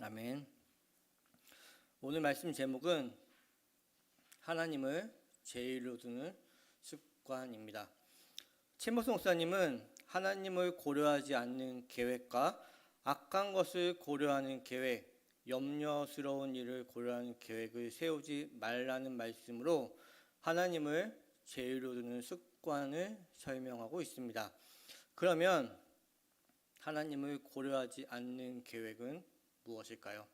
아멘. 오늘 말씀 제목은 하나님을 제일로 두는 습관입니다. 최모스 목사님은 하나님을 고려하지 않는 계획과 악한 것을 고려하는 계획, 염려스러운 일을 고려하는 계획을 세우지 말라는 말씀으로 하나님을 제일로 두는 습관을 설명하고 있습니다. 그러면 하나님을 고려하지 않는 계획은 무엇일까요?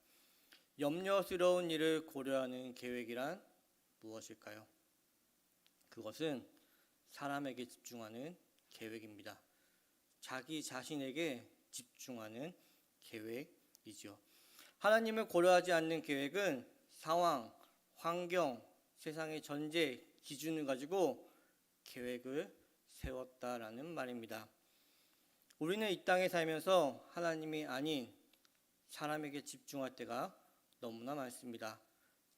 염려스러운 일을 고려하는 계획이란 무엇일까요? 그것은 사람에게 집중하는 계획입니다. 자기 자신에게 집중하는 계획이죠. 하나님을 고려하지 않는 계획은 상황, 환경, 세상의 전제, 기준을 가지고 계획을 세웠다라는 말입니다. 우리는 이 땅에 살면서 하나님이 아닌 사람에게 집중할 때가 너무나 많습니다.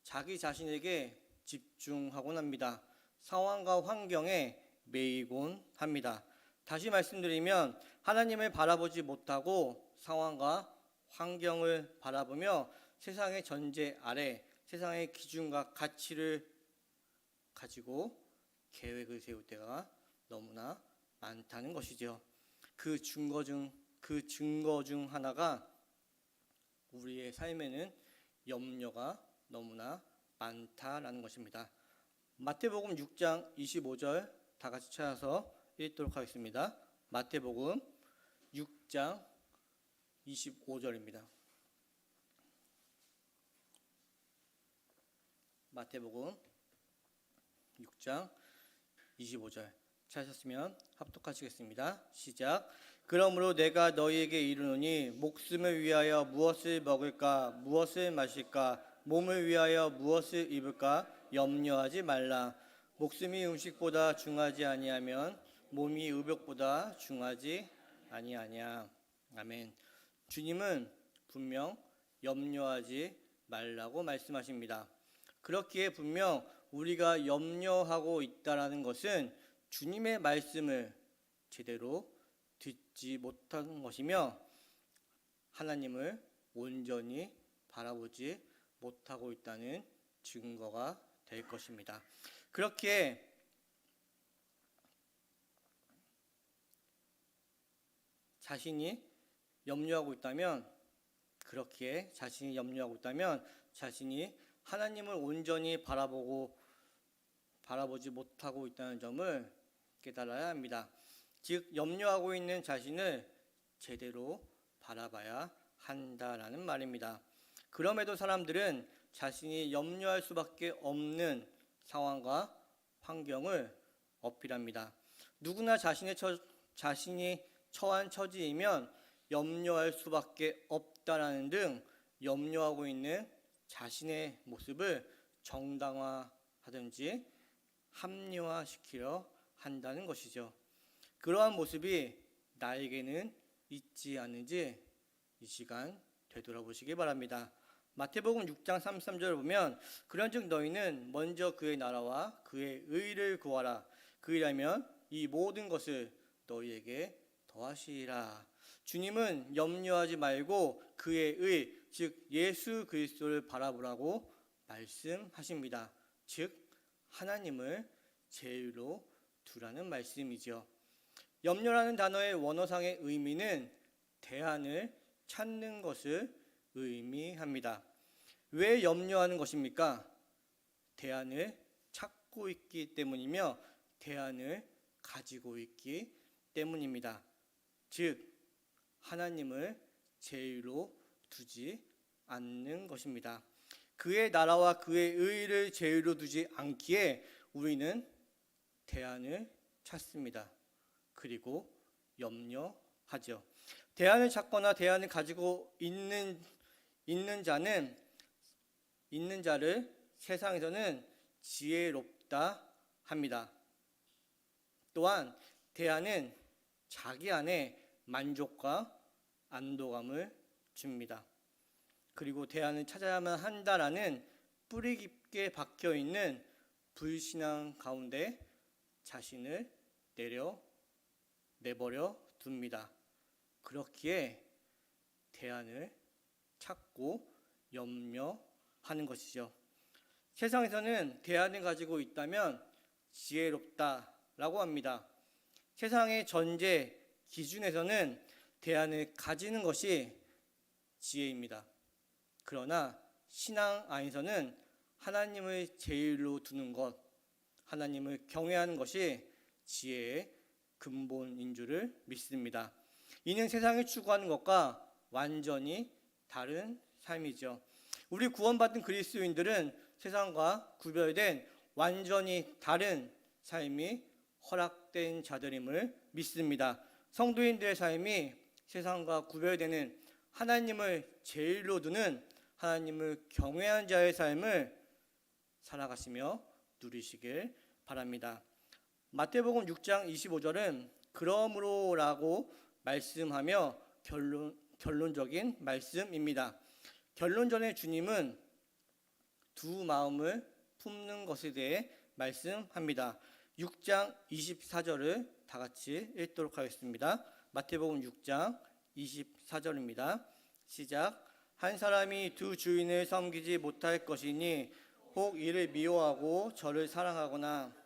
자기 자신에게 집중하곤 합니다. 상황과 환경에 매이곤 합니다. 다시 말씀드리면 하나님을 바라보지 못하고 상황과 환경을 바라보며 세상의 전제 아래 세상의 기준과 가치를 가지고 계획을 세울 때가 너무나 많다는 것이죠. 그 증거 중 하나가 우리의 삶에는 염려가 너무나 많다라는 것입니다. 마태복음 6장 25절 다 같이 찾아서 읽도록 하겠습니다. 마태복음 6장 25절입니다. 마태복음 6장 25절 찾으셨으면 합독하시겠습니다. 시작. 그러므로 내가 너희에게 이르노니 목숨을 위하여 무엇을 먹을까 무엇을 마실까 몸을 위하여 무엇을 입을까 염려하지 말라. 목숨이 음식보다 중하지 아니하면 몸이 의복보다 중하지 아니하냐. 아멘. 주님은 분명 염려하지 말라고 말씀하십니다. 그렇기에 분명 우리가 염려하고 있다라는 것은 주님의 말씀을 제대로 듣지 못한 것이며 하나님을 온전히 바라보지 못하고 있다는 증거가 될 것입니다. 그렇게 자신이 염려하고 있다면 자신이 하나님을 온전히 바라보지 못하고 있다는 점을 깨달아야 합니다. 즉 염려하고 있는 자신을 제대로 바라봐야 한다라는 말입니다. 그럼에도 사람들은 자신이 염려할 수밖에 없는 상황과 환경을 어필합니다. 누구나 자신이 처한 처지이면 염려할 수밖에 없다라는 등 염려하고 있는 자신의 모습을 정당화하든지 합리화시키려 한다는 것이죠. 그러한 모습이 나에게는 있지 않은지 이 시간 되돌아보시기 바랍니다. 마태복음 6장 33절을 보면 그런즉 너희는 먼저 그의 나라와 그의 의를 구하라. 그리하면 이 모든 것을 너희에게 더하시리라. 주님은 염려하지 말고 그의 의, 즉 예수 그리스도를 바라보라고 말씀하십니다. 즉 하나님을 제일로 두라는 말씀이죠. 염려라는 단어의 원어상의 의미는 대안을 찾는 것을 의미합니다. 왜 염려하는 것입니까? 대안을 찾고 있기 때문이며 대안을 가지고 있기 때문입니다. 즉 하나님을 제일로 두지 않는 것입니다. 그의 나라와 그의 의를 제일로 두지 않기에 우리는 대안을 찾습니다. 그리고 염려하죠. 대안을 찾거나 대안을 가지고 있는 자를 세상에서는 지혜롭다 합니다. 또한 대안은 자기 안에 만족과 안도감을 줍니다. 그리고 대안을 찾아야만 한다라는 뿌리 깊게 박혀 있는 불신앙 가운데 자신을 내버려 둡니다. 그렇기에 대안을 찾고 염려하는 것이죠. 세상에서는 대안을 가지고 있다면 지혜롭다라고 합니다. 세상의 전제 기준에서는 대안을 가지는 것이 지혜입니다. 그러나 신앙 안에서는 하나님을 제일로 두는 것, 하나님을 경외하는 것이 지혜의 근본인 줄을 믿습니다. 이는 세상이 추구하는 것과 완전히 다른 삶이죠. 우리 구원받은 그리스도인들은 세상과 구별된 완전히 다른 삶이 허락된 자들임을 믿습니다. 성도인들의 삶이 세상과 구별되는 하나님을 제일로 두는 하나님을 경외한 자의 삶을 살아가시며 누리시길 바랍니다. 마태복음 6장 25절은 그러므로라고 말씀하며 결론적인 말씀입니다. 결론전에 주님은 두 마음을 품는 것에 대해 말씀합니다. 6장 24절을 다 같이 읽도록 하겠습니다. 마태복음 6장 24절입니다. 시작. 한 사람이 두 주인을 섬기지 못할 것이니 혹 이를 미워하고 저를 사랑하거나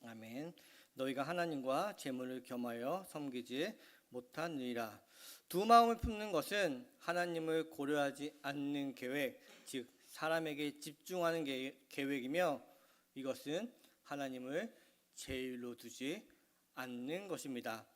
아멘. 너희가 하나님과 재물을 겸하여 섬기지 못하느니라. 두 마음을 품는 것은 하나님을 고려하지 않는 계획, 즉 사람에게 집중하는 계획이며 이것은 하나님을 제일로 두지 않는 것입니다.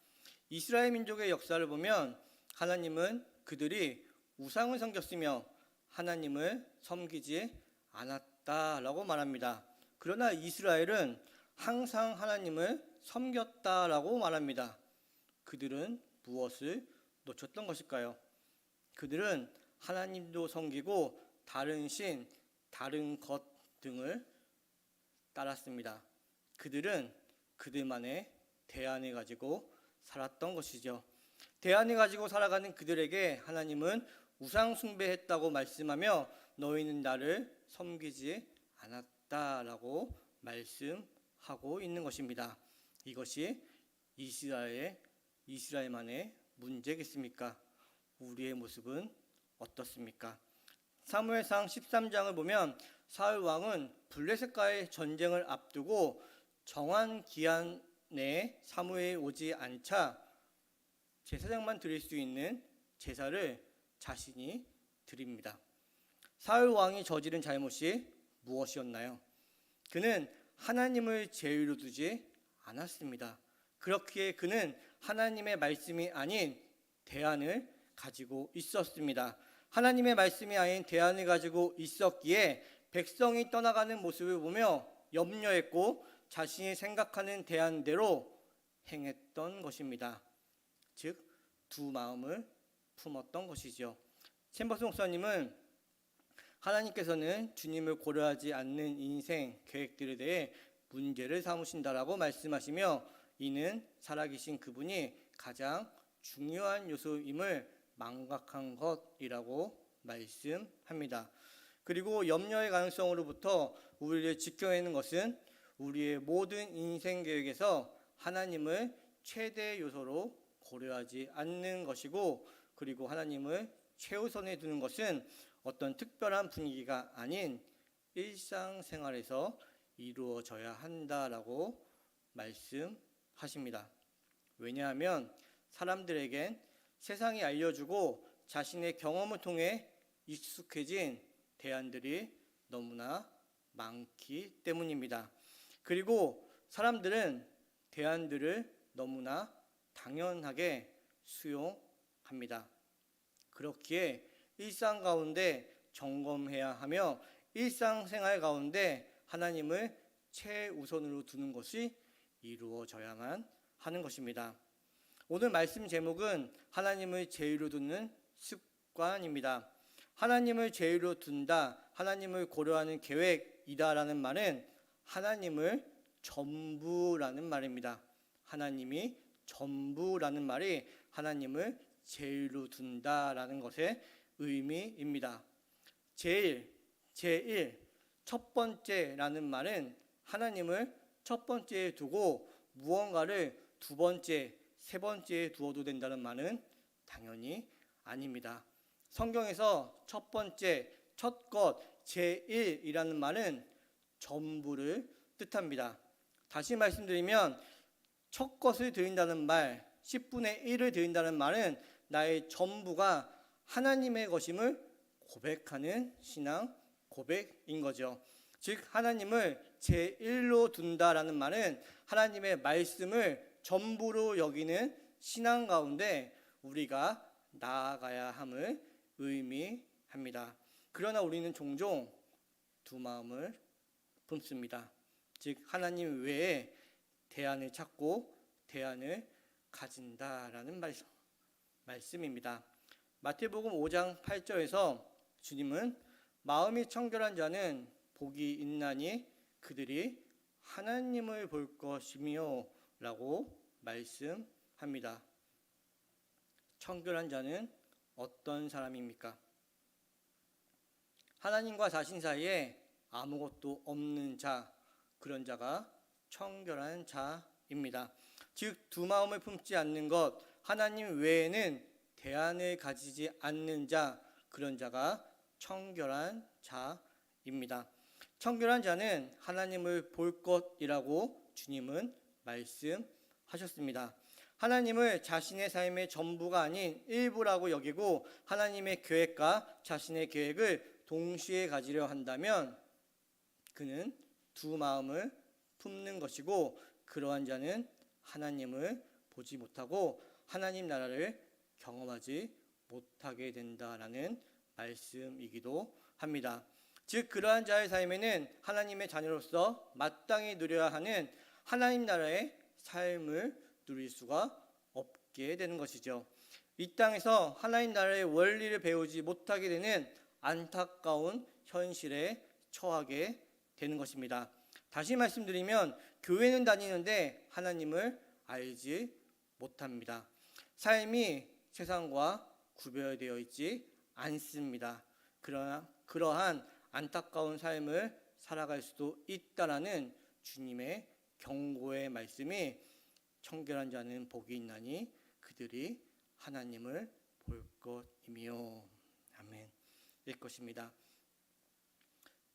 이스라엘 민족의 역사를 보면 하나님은 그들이 우상을 섬겼으며 하나님을 섬기지 않았다라고 말합니다. 그러나 이스라엘은 항상 하나님을 섬겼다라고 말합니다. 그들은 무엇을 놓쳤던 것일까요? 그들은 하나님도 섬기고 다른 신, 다른 것 등을 따랐습니다. 그들은 그들만의 대안을 가지고 살았던 것이죠. 대안을 가지고 살아가는 그들에게 하나님은 우상 숭배했다고 말씀하며 너희는 나를 섬기지 않았다라고 말씀하고 있는 것입니다. 이것이 이스라엘만의 문제겠습니까? 우리의 모습은 어떻습니까? 사무엘상 13장을 보면 사울 왕은 블레셋과의 전쟁을 앞두고 정한 기한 내에 사무엘이 오지 않자 제사장만 드릴 수 있는 제사를 자신이 드립니다. 사울 왕이 저지른 잘못이 무엇이었나요? 그는 하나님을 제일로 두지 않았습니다. 그렇기에 그는 하나님의 말씀이 아닌 대안을 가지고 있었습니다. 하나님의 말씀이 아닌 대안을 가지고 있었기에 백성이 떠나가는 모습을 보며 염려했고 자신이 생각하는 대안대로 행했던 것입니다. 즉 두 마음을 품었던 것이죠. 챔버스 목사님은 하나님께서는 주님을 고려하지 않는 인생 계획들에 대해 문제를 삼으신다라고 말씀하시며 이는 살아계신 그분이 가장 중요한 요소임을 망각한 것이라고 말씀합니다. 그리고 염려의 가능성으로부터 우리를 지켜내는 것은 우리의 모든 인생 계획에서 하나님을 최대 요소로 고려하지 않는 것이고 그리고 하나님을 최우선에 두는 것은 어떤 특별한 분위기가 아닌 일상생활에서 이루어져야 한다라고 말씀하십니다. 왜냐하면 사람들에겐 세상이 알려주고 자신의 경험을 통해 익숙해진 대안들이 너무나 많기 때문입니다. 그리고 사람들은 대안들을 너무나 당연하게 수용합니다. 그렇기에 일상 가운데 점검해야 하며 일상생활 가운데 하나님을 최우선으로 두는 것이 이루어져야만 하는 것입니다. 오늘 말씀 제목은 하나님을 제일로 두는 습관입니다. 하나님을 제일로 둔다, 하나님을 고려하는 계획이다라는 말은 하나님을 전부라는 말입니다. 하나님이 전부라는 말이 하나님을 제일로 둔다라는 것의 의미입니다. 제일, 첫 번째라는 말은 하나님을 첫 번째에 두고 무언가를 두 번째, 세 번째에 두어도 된다는 말은 당연히 아닙니다. 성경에서 첫 번째, 첫 것, 제1이라는 말은 전부를 뜻합니다. 다시 말씀드리면 첫 것을 드린다는 말, 10분의 1을 드린다는 말은 나의 전부가 하나님의 것임을 고백하는 신앙 고백인 거죠. 즉 하나님을 제1로 둔다라는 말은 하나님의 말씀을 전부로 여기는 신앙 가운데 우리가 나아가야 함을 의미합니다. 그러나 우리는 종종 두 마음을 품습니다. 즉 하나님 외에 대안을 찾고 대안을 가진다라는 말씀입니다. 마태복음 5장 8절에서 주님은 마음이 청결한 자는 복이 있나니 그들이 하나님을 볼 것이며 라고 말씀합니다. 청결한 자는 어떤 사람입니까? 하나님과 자신 사이에 아무것도 없는 자, 그런 자가 청결한 자입니다. 즉 두 마음을 품지 않는 것, 하나님 외에는 대안을 가지지 않는 자, 그런 자가 청결한 자입니다. 청결한 자는 하나님을 볼 것이라고 주님은 말씀하셨습니다. 하나님을 자신의 삶의 전부가 아닌 일부라고 여기고 하나님의 계획과 자신의 계획을 동시에 가지려 한다면 그는 두 마음을 품는 것이고 그러한 자는 하나님을 보지 못하고 하나님 나라를 경험하지 못하게 된다라는 말씀이기도 합니다. 즉 그러한 자의 삶에는 하나님의 자녀로서 마땅히 누려야 하는 하나님 나라의 삶을 누릴 수가 없게 되는 것이죠. 이 땅에서 하나님 나라의 원리를 배우지 못하게 되는 안타까운 현실에 처하게 되는 것입니다. 다시 말씀드리면 교회는 다니는데 하나님을 알지 못합니다. 삶이 세상과 구별되어 있지 않습니다. 그러나 그러한 안타까운 삶을 살아갈 수도 있다라는 주님의 경고의 말씀이 청결한 자는 복이 있나니 그들이 하나님을 볼 것이며 아멘 일 것입니다.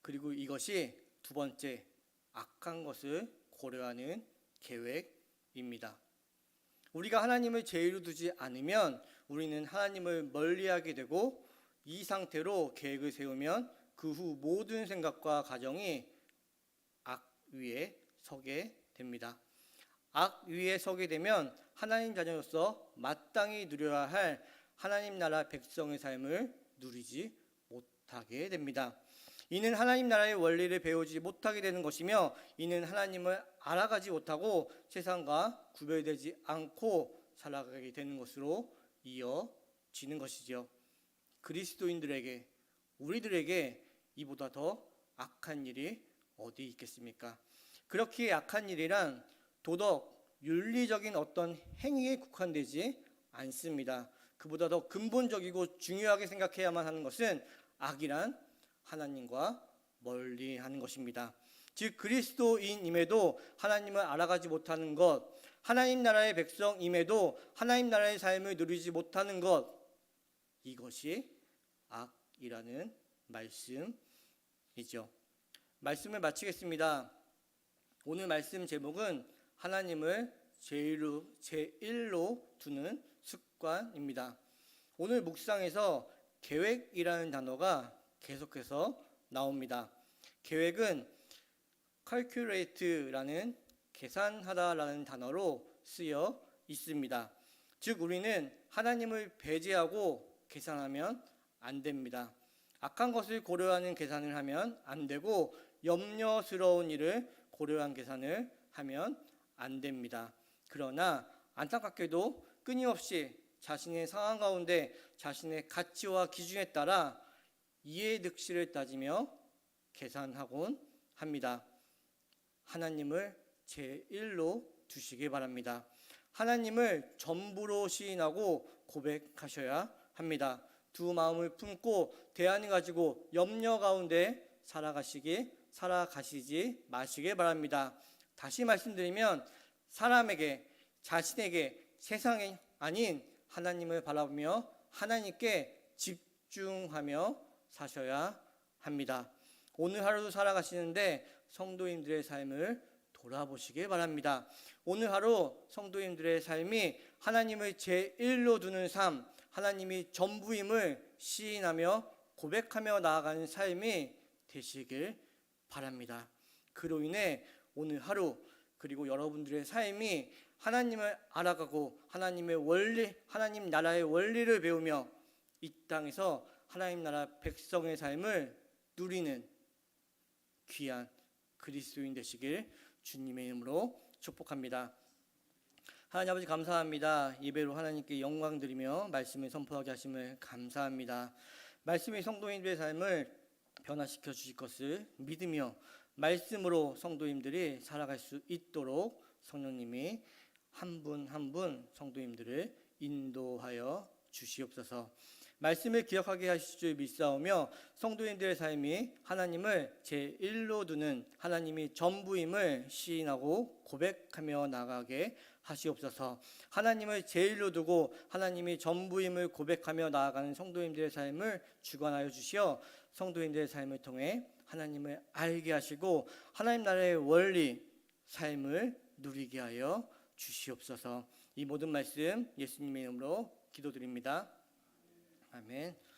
그리고 이것이 두 번째 악한 것을 고려하는 계획입니다. 우리가 하나님을 제일로 두지 않으면 우리는 하나님을 멀리하게 되고 이 상태로 계획을 세우면 그 후 모든 생각과 가정이 악 위에 서게 됩니다. 악 위에 서게 되면 하나님 자녀로서 마땅히 누려야 할 하나님 나라 백성의 삶을 누리지 못하게 됩니다. 이는 하나님 나라의 원리를 배우지 못하게 되는 것이며 이는 하나님을 알아가지 못하고 세상과 구별되지 않고 살아가게 되는 것으로 이어지는 것이죠. 그리스도인들에게 우리들에게 이보다 더 악한 일이 어디 있겠습니까? 그렇게 악한 일이란 도덕, 윤리적인 어떤 행위에 국한되지 않습니다. 그보다 더 근본적이고 중요하게 생각해야만 하는 것은 악이란 하나님과 멀리하는 것입니다. 즉 그리스도인임에도 하나님을 알아가지 못하는 것, 하나님 나라의 백성임에도 하나님 나라의 삶을 누리지 못하는 것, 이것이 악이라는 말씀이죠. 말씀을 마치겠습니다. 오늘 말씀 제목은 하나님을 제1로 두는 습관입니다. 오늘 묵상에서 계획이라는 단어가 계속해서 나옵니다. 계획은 calculate라는 계산하다라는 단어로 쓰여 있습니다. 즉 우리는 하나님을 배제하고 계산하면 안 됩니다. 악한 것을 고려하는 계산을 하면 안 되고 염려스러운 일을 고려한 계산을 하면 안 됩니다. 그러나 안타깝게도 끊임없이 자신의 상황 가운데 자신의 가치와 기준에 따라 이해 득실을 따지며 계산하곤 합니다. 하나님을 제1로 두시기 바랍니다. 하나님을 전부로 시인하고 고백하셔야 합니다. 두 마음을 품고 대안을 가지고 염려 가운데 살아가시지 마시길 바랍니다. 다시 말씀드리면 사람에게, 자신에게, 세상이 아닌 하나님을 바라보며 하나님께 집중하며 사셔야 합니다. 오늘 하루도 살아가시는데 성도님들의 삶을 돌아보시길 바랍니다. 오늘 하루 성도님들의 삶이 하나님을 제1로 두는 삶, 하나님이 전부임을 시인하며 고백하며 나아가는 삶이 되시길 바랍니다. 그로 인해 오늘 하루 그리고 여러분들의 삶이 하나님을 알아가고 하나님의 원리, 하나님 나라의 원리를 배우며 이 땅에서 하나님 나라 백성의 삶을 누리는 귀한 그리스도인 되시길 주님의 이름으로 축복합니다. 하나님 아버지 감사합니다. 예배로 하나님께 영광 드리며 말씀을 선포하게 하심을 감사합니다. 말씀이 성도님들의 삶을 변화시켜 주실 것을 믿으며 말씀으로 성도님들이 살아갈 수 있도록 성령님이 한 분 한 분 성도님들을 인도하여 주시옵소서. 말씀을 기억하게 하실 줄 믿사오며 성도님들의 삶이 하나님을 제1로 두는 하나님이 전부임을 시인하고 고백하며 나가게 하시옵소서. 하나님을 제1로 두고 하나님이 전부임을 고백하며 나아가는 성도님들의 삶을 주관하여 주시어 성도님들의 삶을 통해 하나님을 알게 하시고 하나님 나라의 원리, 삶을 누리게 하여 주시옵소서. 이 모든 말씀 예수님의 이름으로 기도드립니다. 아멘.